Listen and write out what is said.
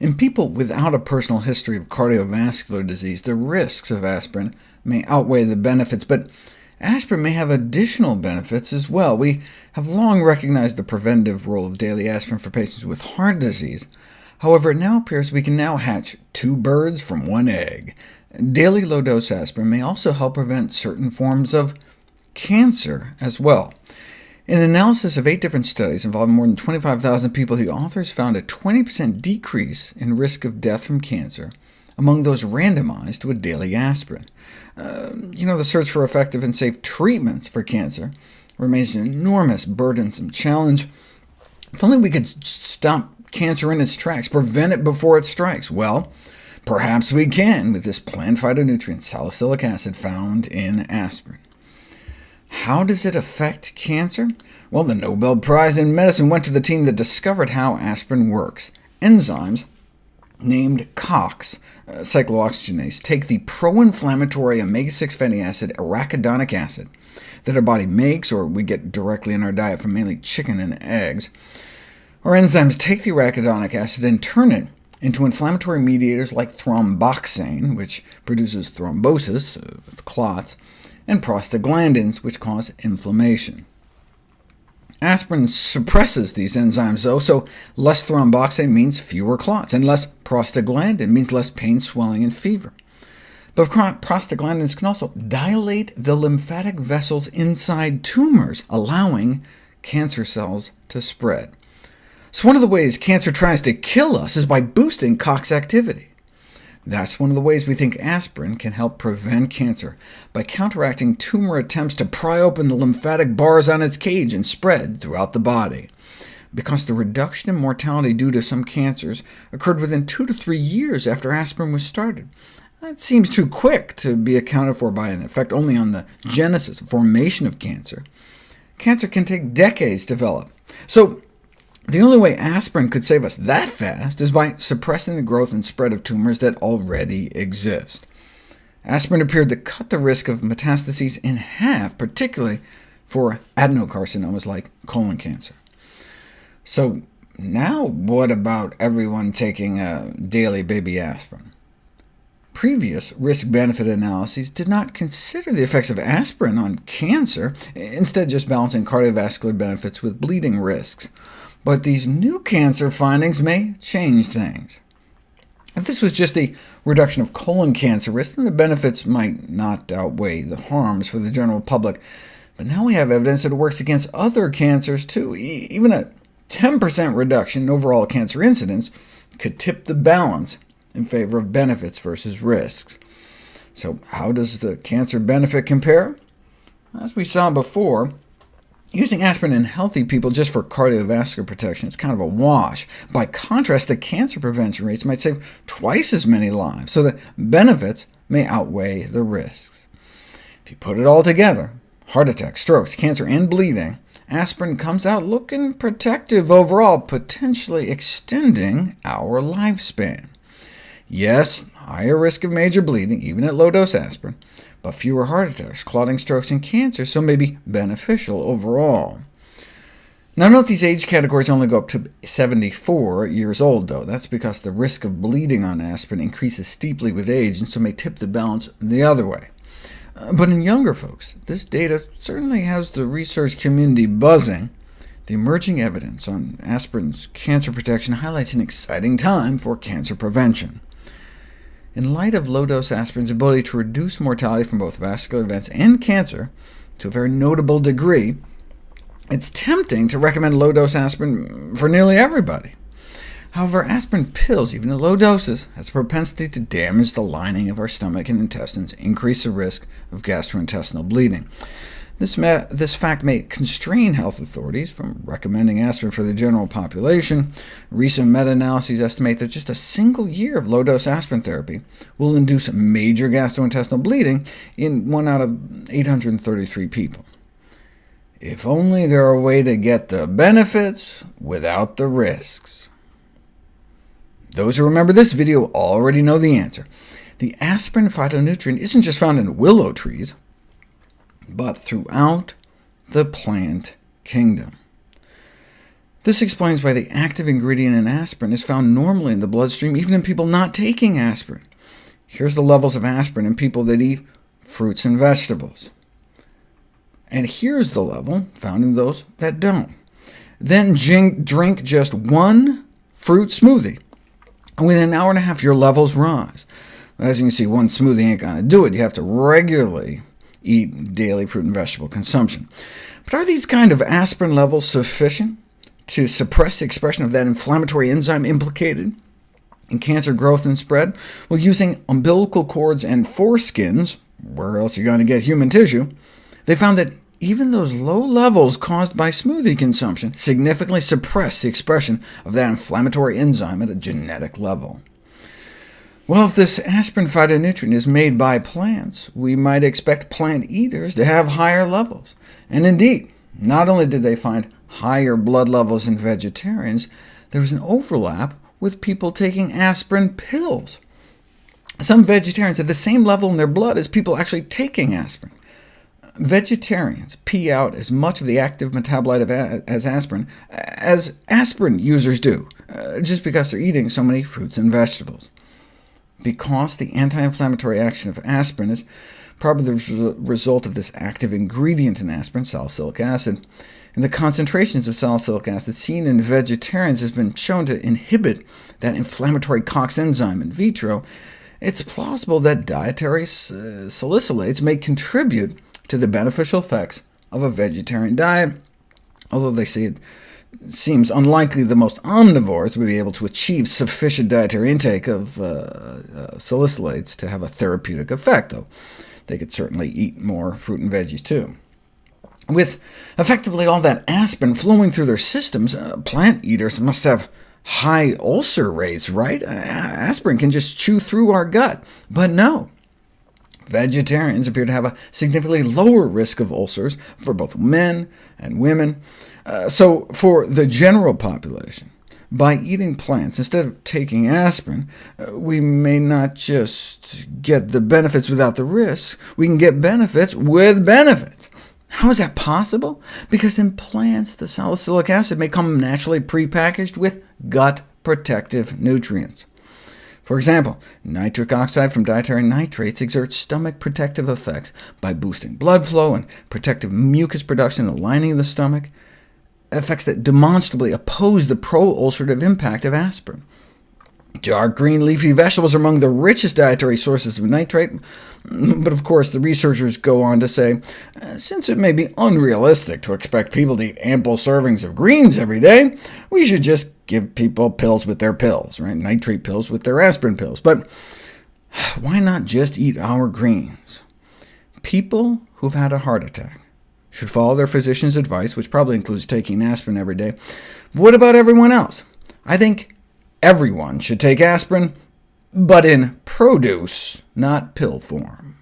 In people without a personal history of cardiovascular disease, the risks of aspirin may outweigh the benefits, but aspirin may have additional benefits as well. We have long recognized the preventive role of daily aspirin for patients with heart disease. However, it now appears we can now hatch two birds from one egg. Daily low-dose aspirin may also help prevent certain forms of cancer as well. In an analysis of 8 different studies involving more than 25,000 people, the authors found a 20% decrease in risk of death from cancer among those randomized to a daily aspirin. The search for effective and safe treatments for cancer remains an enormous, burdensome challenge. If only we could stop cancer in its tracks, prevent it before it strikes. Well, perhaps we can with this plant phytonutrient salicylic acid found in aspirin. How does it affect cancer? Well, the Nobel Prize in Medicine went to the team that discovered how aspirin works. Enzymes named COX, cyclooxygenase, take the pro-inflammatory omega-6 fatty acid arachidonic acid that our body makes, or we get directly in our diet from mainly chicken and eggs. Our enzymes take the arachidonic acid and turn it into inflammatory mediators like thromboxane, which produces thrombosis with clots, and prostaglandins, which cause inflammation. Aspirin suppresses these enzymes, though, so less thromboxane means fewer clots, and less prostaglandin means less pain, swelling, and fever. But prostaglandins can also dilate the lymphatic vessels inside tumors, allowing cancer cells to spread. So one of the ways cancer tries to kill us is by boosting COX activity. That's one of the ways we think aspirin can help prevent cancer, by counteracting tumor attempts to pry open the lymphatic bars on its cage and spread throughout the body. Because the reduction in mortality due to some cancers occurred within 2 to 3 years after aspirin was started. That seems too quick to be accounted for by an effect only on the genesis, formation of cancer. Cancer can take decades to develop. So the only way aspirin could save us that fast is by suppressing the growth and spread of tumors that already exist. Aspirin appeared to cut the risk of metastases in half, particularly for adenocarcinomas like colon cancer. So now what about everyone taking a daily baby aspirin? Previous risk-benefit analyses did not consider the effects of aspirin on cancer, instead just balancing cardiovascular benefits with bleeding risks. But these new cancer findings may change things. If this was just a reduction of colon cancer risk, then the benefits might not outweigh the harms for the general public. But now we have evidence that it works against other cancers too. Even a 10% reduction in overall cancer incidence could tip the balance in favor of benefits versus risks. So how does the cancer benefit compare? As we saw before, using aspirin in healthy people just for cardiovascular protection is kind of a wash. By contrast, the cancer prevention rates might save twice as many lives, so the benefits may outweigh the risks. If you put it all together, heart attacks, strokes, cancer, and bleeding, aspirin comes out looking protective overall, potentially extending our lifespan. Yes, higher risk of major bleeding, even at low-dose aspirin, but fewer heart attacks, clotting, strokes, and cancer, so may be beneficial overall. Now note these age categories only go up to 74 years old, though. That's because the risk of bleeding on aspirin increases steeply with age, and so may tip the balance the other way. But in younger folks, this data certainly has the research community buzzing. The emerging evidence on aspirin's cancer protection highlights an exciting time for cancer prevention. In light of low-dose aspirin's ability to reduce mortality from both vascular events and cancer to a very notable degree, it's tempting to recommend low-dose aspirin for nearly everybody. However, aspirin pills, even at low doses, has a propensity to damage the lining of our stomach and intestines, increase the risk of gastrointestinal bleeding. This fact may constrain health authorities from recommending aspirin for the general population. Recent meta-analyses estimate that just a single year of low-dose aspirin therapy will induce major gastrointestinal bleeding in 1 out of 833 people. If only there were a way to get the benefits without the risks. Those who remember this video already know the answer. The aspirin phytonutrient isn't just found in willow trees, but throughout the plant kingdom. This explains why the active ingredient in aspirin is found normally in the bloodstream, even in people not taking aspirin. Here's the levels of aspirin in people that eat fruits and vegetables. And here's the level found in those that don't. Then drink just one fruit smoothie, and within an hour and a half your levels rise. As you can see, one smoothie ain't going to do it. You have to regularly eat daily fruit and vegetable consumption. But are these kind of aspirin levels sufficient to suppress the expression of that inflammatory enzyme implicated in cancer growth and spread? Well, using umbilical cords and foreskins, where else are you going to get human tissue, they found that even those low levels caused by smoothie consumption significantly suppress the expression of that inflammatory enzyme at a genetic level. Well, if this aspirin phytonutrient is made by plants, we might expect plant eaters to have higher levels. And indeed, not only did they find higher blood levels in vegetarians, there was an overlap with people taking aspirin pills. Some vegetarians had the same level in their blood as people actually taking aspirin. Vegetarians pee out as much of the active metabolite as aspirin users do, just because they're eating so many fruits and vegetables. Because the anti-inflammatory action of aspirin is probably the result of this active ingredient in aspirin, salicylic acid, and the concentrations of salicylic acid seen in vegetarians has been shown to inhibit that inflammatory COX enzyme in vitro, it's plausible that dietary salicylates may contribute to the beneficial effects of a vegetarian diet, although they say it seems unlikely the most omnivores would be able to achieve sufficient dietary intake of salicylates to have a therapeutic effect, though they could certainly eat more fruit and veggies too. With effectively all that aspirin flowing through their systems, plant eaters must have high ulcer rates, right? Aspirin can just chew through our gut, but no. Vegetarians appear to have a significantly lower risk of ulcers for both men and women. So for the general population, by eating plants instead of taking aspirin, we may not just get the benefits without the risks, we can get benefits with benefits. How is that possible? Because in plants, the salicylic acid may come naturally prepackaged with gut-protective nutrients. For example, nitric oxide from dietary nitrates exerts stomach protective effects by boosting blood flow and protective mucus production in the lining of the stomach, effects that demonstrably oppose the pro-ulcerative impact of aspirin. Dark green leafy vegetables are among the richest dietary sources of nitrate, but of course the researchers go on to say, since it may be unrealistic to expect people to eat ample servings of greens every day, we should just give people pills with their pills, right? Nitrate pills with their aspirin pills. But why not just eat our greens? People who've had a heart attack should follow their physician's advice, which probably includes taking aspirin every day. But what about everyone else? I think everyone should take aspirin, but in produce, not pill form.